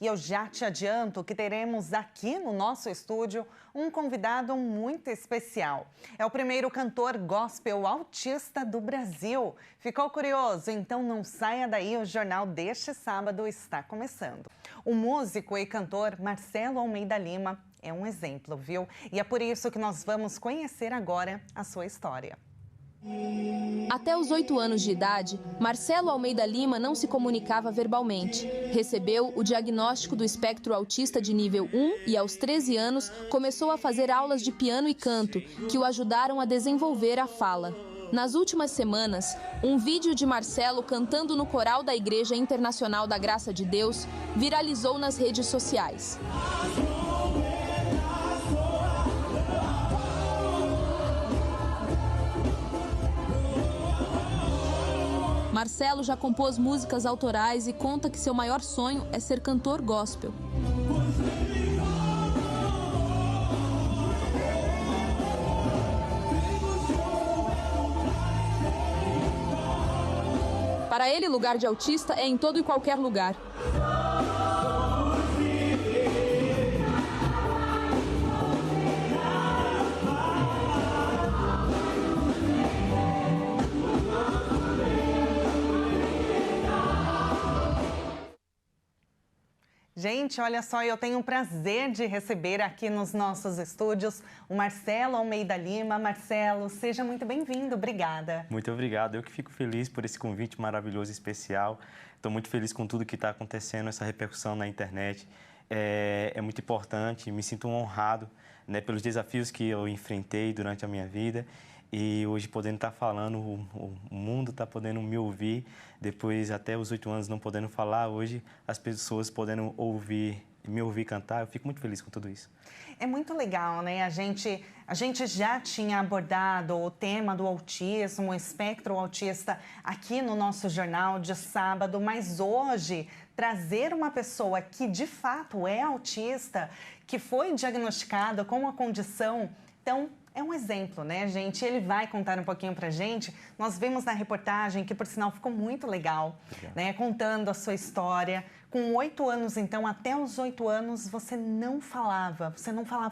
E eu já te adianto que teremos aqui no nosso estúdio um convidado muito especial. É o primeiro cantor gospel autista do Brasil. Ficou curioso? Então não saia daí, o jornal deste sábado está começando. O músico e cantor Marcelo Almeida Lima é um exemplo, viu? E é por isso que nós vamos conhecer agora a sua história. Até os 8 anos de idade, Marcelo Almeida Lima não se comunicava verbalmente. Recebeu o diagnóstico do espectro autista de nível 1 e, aos 13 anos, começou a fazer aulas de piano e canto, que o ajudaram a desenvolver a fala. Nas últimas semanas, um vídeo de Marcelo cantando no coral da Igreja Internacional da Graça de Deus viralizou nas redes sociais. Marcelo já compôs músicas autorais e conta que seu maior sonho é ser cantor gospel. Para ele, lugar de autista é em todo e qualquer lugar. Gente, olha só, eu tenho o prazer de receber aqui nos nossos estúdios o Marcelo Almeida Lima. Marcelo, seja muito bem-vindo, obrigada. Muito obrigado, eu que fico feliz por esse convite maravilhoso e especial. Estou muito feliz com tudo que está acontecendo, essa repercussão na internet. É muito importante, me sinto honrado, né, pelos desafios que eu enfrentei durante a minha vida. E hoje, podendo estar falando, o mundo está podendo me ouvir. Depois, até os 8 anos, não podendo falar, hoje as pessoas podendo me ouvir cantar. Eu fico muito feliz com tudo isso. É muito legal, né? A gente já tinha abordado o tema do autismo, o espectro autista, aqui no nosso jornal de sábado, mas hoje trazer uma pessoa que de fato é autista, que foi diagnosticada com a condição, então é um exemplo, né, gente? Ele vai contar um pouquinho pra gente. Nós vimos na reportagem, que por sinal ficou muito legal, né? Contando a sua história. Com 8 anos, então, até os 8 anos, você não falava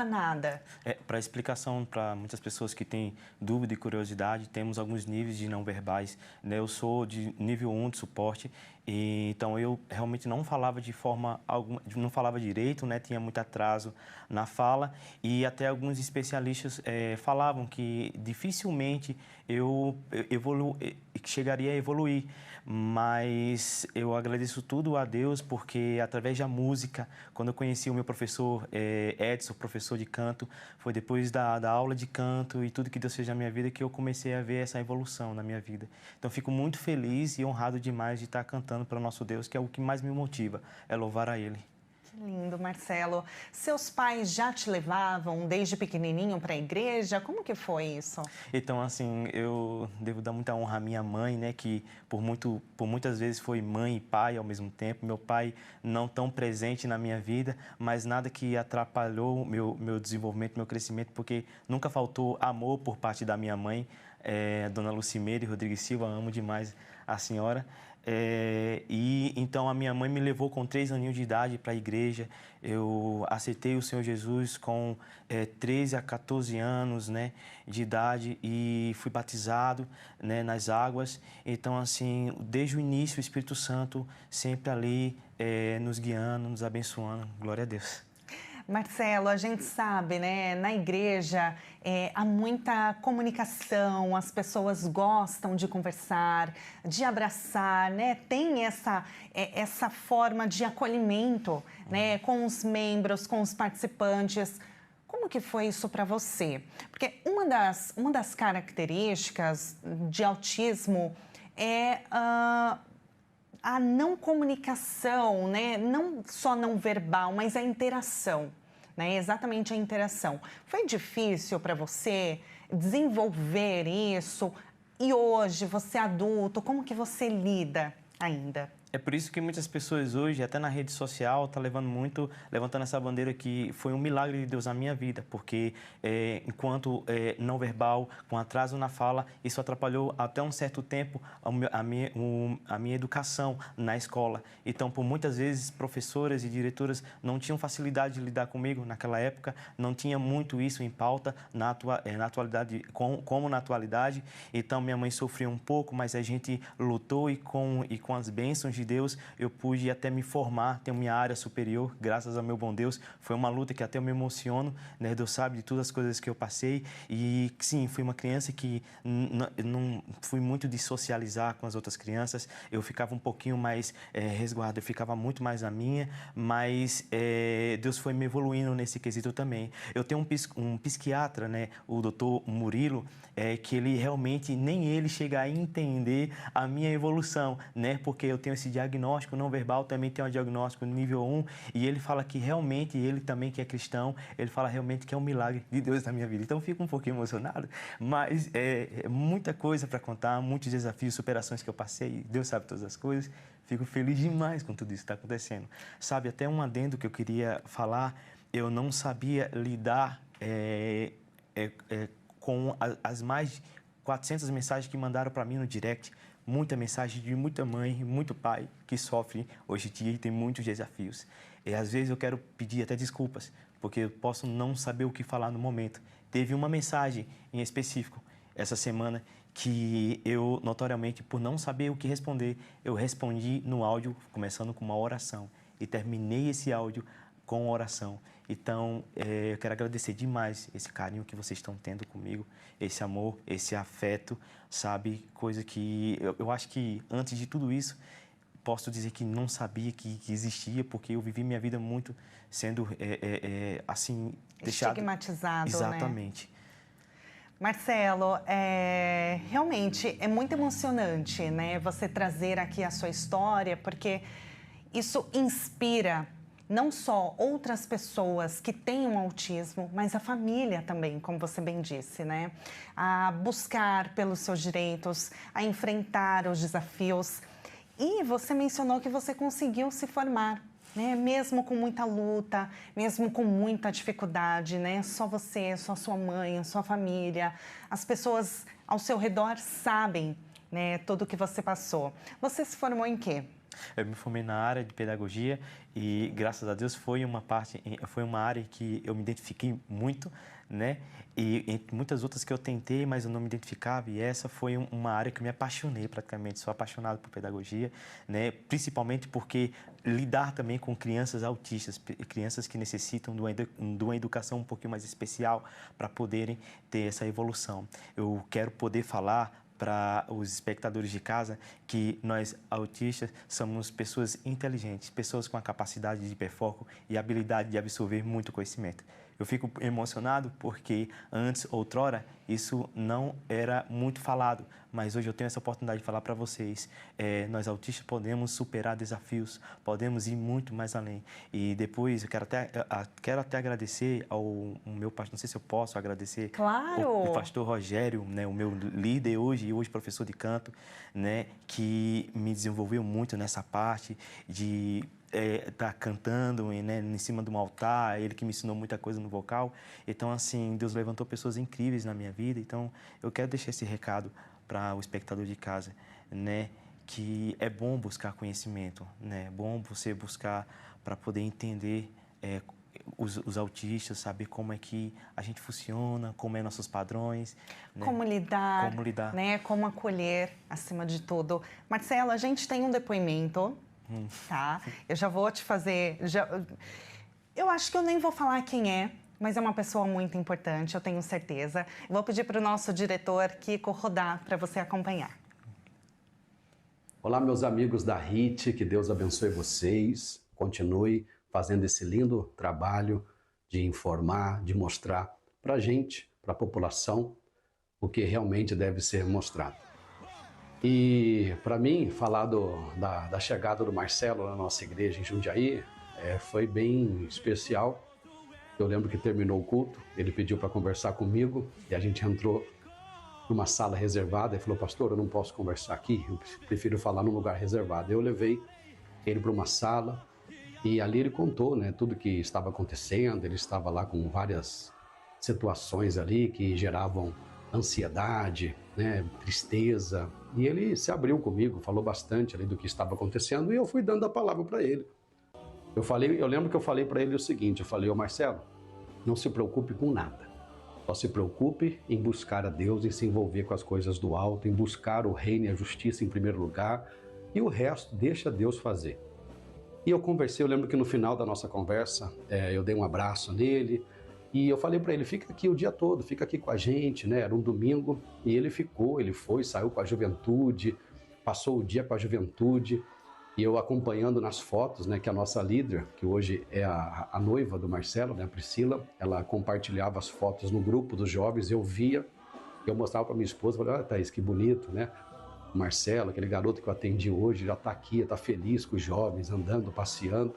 nada. Para explicação para muitas pessoas que têm dúvida e curiosidade, temos alguns níveis de não verbais, né? Eu sou de nível 1 de suporte, e então eu realmente não falava de forma alguma, não falava direito, né? Tinha muito atraso na fala, e até alguns especialistas falavam que dificilmente eu chegaria a evoluir. Mas eu agradeço tudo a Deus, porque através da música, quando eu conheci o meu professor Edson, professor de canto, foi depois da aula de canto e tudo que Deus fez na minha vida que eu comecei a ver essa evolução na minha vida. Então fico muito feliz e honrado demais de estar cantando para o nosso Deus, que é o que mais me motiva, é louvar a Ele. Que lindo, Marcelo. Seus pais já te levavam desde pequenininho para a igreja? Como que foi isso? Então, assim, eu devo dar muita honra à minha mãe, né, que por muitas vezes foi mãe e pai ao mesmo tempo. Meu pai não tão presente na minha vida, mas nada que atrapalhou meu desenvolvimento, meu crescimento, porque nunca faltou amor por parte da minha mãe, Dona Lucimeire Rodrigues Silva, amo demais a senhora. E então a minha mãe me levou com 3 aninhos de idade para a igreja. Eu aceitei o Senhor Jesus com 13 a 14 anos, né, de idade, e fui batizado, né, nas águas. Então, assim, desde o início, o Espírito Santo sempre ali nos guiando, nos abençoando. Glória a Deus. Marcelo, a gente sabe, né, na igreja há muita comunicação, as pessoas gostam de conversar, de abraçar, né, tem essa forma de acolhimento, né, com os membros, com os participantes. Como que foi isso para você? Porque uma das características de autismo é a não comunicação, né? Não só não verbal, mas a interação, né? Exatamente a interação. Foi difícil para você desenvolver isso? E hoje, você adulto, como que você lida ainda? É por isso que muitas pessoas hoje, até na rede social, estão levantando essa bandeira que foi um milagre de Deus na minha vida, porque enquanto não verbal, com atraso na fala, isso atrapalhou até um certo tempo a minha educação na escola. Então, por muitas vezes, professoras e diretoras não tinham facilidade de lidar comigo naquela época, não tinha muito isso em pauta na atualidade, como na atualidade. Então, minha mãe sofreu um pouco, mas a gente lutou e com as bênçãos de Deus, eu pude até me formar, ter minha área superior, graças ao meu bom Deus. Foi uma luta que até eu me emociono, né? Deus sabe de todas as coisas que eu passei. E sim, fui uma criança que não fui muito de socializar com as outras crianças. Eu ficava um pouquinho mais resguardado, eu ficava muito mais na minha, mas Deus foi me evoluindo nesse quesito também. Eu tenho um psiquiatra, né? O doutor Murilo, que ele realmente, nem ele chega a entender a minha evolução, né? Porque eu tenho esse diagnóstico não verbal, também tem um diagnóstico nível 1, e ele fala que realmente, ele também que é cristão, ele fala realmente que é um milagre de Deus na minha vida. Então, eu fico um pouquinho emocionado, mas é muita coisa para contar, muitos desafios, superações que eu passei, Deus sabe todas as coisas. Fico feliz demais com tudo isso que está acontecendo. Sabe, até um adendo que eu queria falar, eu não sabia lidar com as mais de 400 mensagens que mandaram para mim no direct. Muita mensagem de muita mãe, muito pai que sofre hoje em dia e tem muitos desafios. E às vezes eu quero pedir até desculpas, porque eu posso não saber o que falar no momento. Teve uma mensagem em específico essa semana que eu, notoriamente, por não saber o que responder, eu respondi no áudio, começando com uma oração. E terminei esse áudio com oração. Então, eu quero agradecer demais esse carinho que vocês estão tendo comigo, esse amor, esse afeto, sabe? Coisa que eu acho que, antes de tudo isso, posso dizer que não sabia que existia, porque eu vivi minha vida muito sendo, assim, deixado... Estigmatizado, Exatamente. Né? Marcelo, realmente é muito emocionante, né? Você trazer aqui a sua história, porque isso inspira não só outras pessoas que têm um autismo, mas a família também, como você bem disse, né? A buscar pelos seus direitos, a enfrentar os desafios. E você mencionou que você conseguiu se formar, né? Mesmo com muita luta, mesmo com muita dificuldade, né? Só você, só sua mãe, sua família, as pessoas ao seu redor sabem, né, tudo o que você passou. Você se formou em quê? Eu me formei na área de pedagogia e, graças a Deus, foi uma área que eu me identifiquei muito, né? E entre muitas outras que eu tentei, mas eu não me identificava, e essa foi uma área que eu me apaixonei praticamente. Sou apaixonado por pedagogia, né? Principalmente porque lidar também com crianças autistas, crianças que necessitam de uma educação um pouquinho mais especial para poderem ter essa evolução. Eu quero poder falar para os espectadores de casa que nós, autistas, somos pessoas inteligentes, pessoas com a capacidade de hiperfoco e habilidade de absorver muito conhecimento. Eu fico emocionado porque antes, outrora, isso não era muito falado, mas hoje eu tenho essa oportunidade de falar para vocês. Nós autistas podemos superar desafios, podemos ir muito mais além. E depois eu quero até agradecer ao meu pastor, não sei se eu posso agradecer, claro, o pastor Rogério, né, o meu líder hoje professor de canto, né, que me desenvolveu muito nessa parte de tá cantando, né, em cima de um altar, ele que me ensinou muita coisa no vocal. Então, assim, Deus levantou pessoas incríveis na minha vida. Então, eu quero deixar esse recado para o espectador de casa, né, que é bom buscar conhecimento, né, é bom você buscar para poder entender os autistas, saber como é que a gente funciona, como é nossos padrões. Né? Como lidar, né? Como acolher, acima de tudo. Marcelo, a gente tem um depoimento, tá? Eu já vou te fazer... Eu acho que eu nem vou falar quem é, mas é uma pessoa muito importante, eu tenho certeza. Vou pedir para o nosso diretor, Kiko, rodar para você acompanhar. Olá, meus amigos da HIT, que Deus abençoe vocês. Continue fazendo esse lindo trabalho de informar, de mostrar para a gente, para a população, o que realmente deve ser mostrado. E, para mim, falar da chegada do Marcelo na nossa igreja em Jundiaí foi bem especial. Eu lembro que terminou o culto, ele pediu para conversar comigo e a gente entrou numa sala reservada e falou: pastor, eu não posso conversar aqui, eu prefiro falar num lugar reservado. Eu levei ele para uma sala e ali ele contou, né, tudo que estava acontecendo. Ele estava lá com várias situações ali que geravam ansiedade, né, tristeza, e ele se abriu comigo, falou bastante ali do que estava acontecendo e eu fui dando a palavra para ele. Eu lembro que eu falei para ele o seguinte, eu falei: ô Marcelo, não se preocupe com nada, só se preocupe em buscar a Deus, em se envolver com as coisas do alto, em buscar o reino e a justiça em primeiro lugar, e o resto deixa Deus fazer. E eu conversei, eu lembro que no final da nossa conversa, eu dei um abraço nele, e eu falei para ele: fica aqui o dia todo, fica aqui com a gente, né? Era um domingo, e ele ficou, ele foi, saiu com a juventude, passou o dia com a juventude, e eu acompanhando nas fotos, né, que a nossa líder, que hoje é a noiva do Marcelo, né, a Priscila, ela compartilhava as fotos no grupo dos jovens, eu via, eu mostrava para minha esposa, falei: olha, Thaís, que bonito, né? O Marcelo, aquele garoto que eu atendi hoje, já está aqui, está feliz com os jovens, andando, passeando.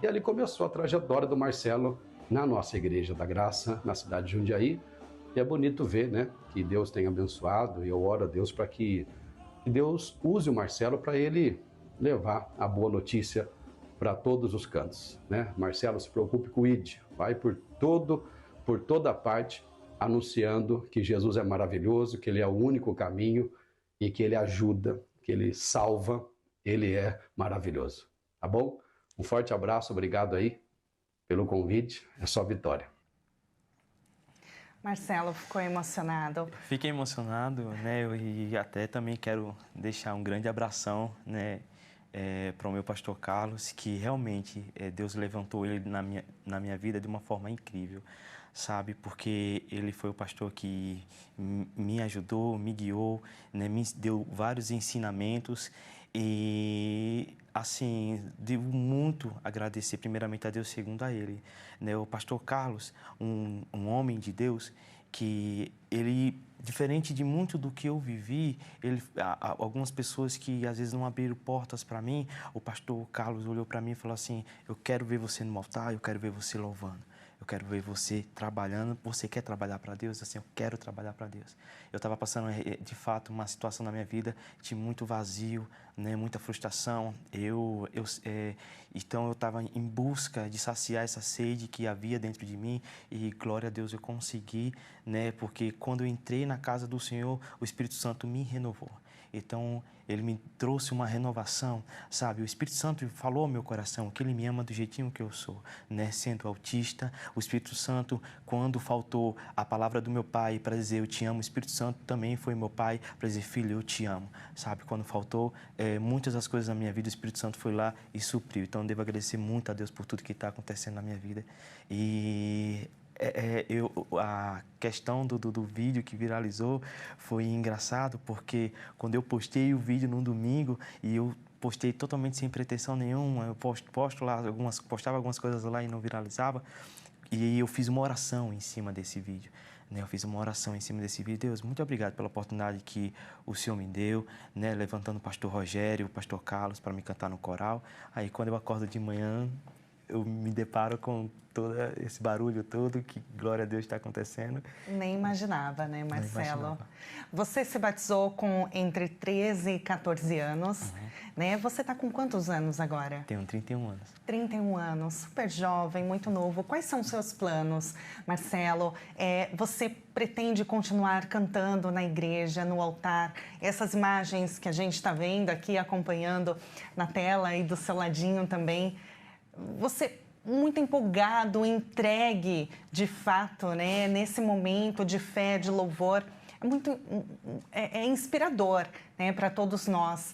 E ali começou a trajetória do Marcelo na nossa Igreja da Graça, na cidade de Jundiaí. E é bonito ver, né, que Deus tem abençoado, e eu oro a Deus para que Deus use o Marcelo para ele levar a boa notícia para todos os cantos, né? Marcelo, se preocupe com o ID, vai por toda parte, anunciando que Jesus é maravilhoso, que Ele é o único caminho e que Ele ajuda, que Ele salva, Ele é maravilhoso, tá bom? Um forte abraço, obrigado aí pelo convite, é só vitória. Marcelo, ficou emocionado? Fiquei emocionado, né? E até também quero deixar um grande abração, né, para o meu pastor Carlos, que realmente Deus levantou ele na minha vida de uma forma incrível, sabe? Porque ele foi o pastor que me ajudou, me guiou, né? Me deu vários ensinamentos e, assim, devo muito agradecer primeiramente a Deus, segundo a ele, né? O pastor Carlos, um homem de Deus, que ele, diferente de muito do que eu vivi, algumas pessoas que às vezes não abriram portas para mim, o pastor Carlos olhou para mim e falou assim: eu quero ver você no altar, eu quero ver você louvando, eu quero ver você trabalhando. Você quer trabalhar para Deus? Assim, eu quero trabalhar para Deus. Eu estava passando, de fato, uma situação na minha vida de muito vazio, né, muita frustração. Então eu estava em busca de saciar essa sede que havia dentro de mim, e glória a Deus eu consegui, né, porque quando eu entrei na casa do Senhor, o Espírito Santo me renovou. Então, Ele me trouxe uma renovação, sabe? O Espírito Santo falou ao meu coração que Ele me ama do jeitinho que eu sou, né? Sendo autista, o Espírito Santo, quando faltou a palavra do meu pai para dizer eu te amo, o Espírito Santo também foi meu pai para dizer: filho, eu te amo, sabe? Quando faltou muitas das coisas na minha vida, o Espírito Santo foi lá e supriu. Então, eu devo agradecer muito a Deus por tudo que está acontecendo na minha vida. E a questão do vídeo que viralizou foi engraçado, porque quando eu postei o vídeo num domingo, e eu postei totalmente sem pretensão nenhuma, eu postava algumas coisas lá e não viralizava, e eu fiz uma oração em cima desse vídeo. Eu fiz uma oração em cima desse vídeo: Deus, muito obrigado pela oportunidade que o Senhor me deu, né, levantando o pastor Rogério, o pastor Carlos para me cantar no coral. Aí quando eu acordo de manhã, eu me deparo com todo esse barulho todo, que glória a Deus está acontecendo. Nem imaginava, né, Marcelo? Nem imaginava. Você se batizou com entre 13 e 14 anos, né? Você está com quantos anos agora? Tenho 31 anos. 31 anos, super jovem, muito novo. Quais são os seus planos, Marcelo? Você pretende continuar cantando na igreja, no altar? Essas imagens que a gente está vendo aqui, acompanhando na tela e do seu ladinho também, você muito empolgado, entregue de fato, né, nesse momento de fé, de louvor, é inspirador, né, para todos nós.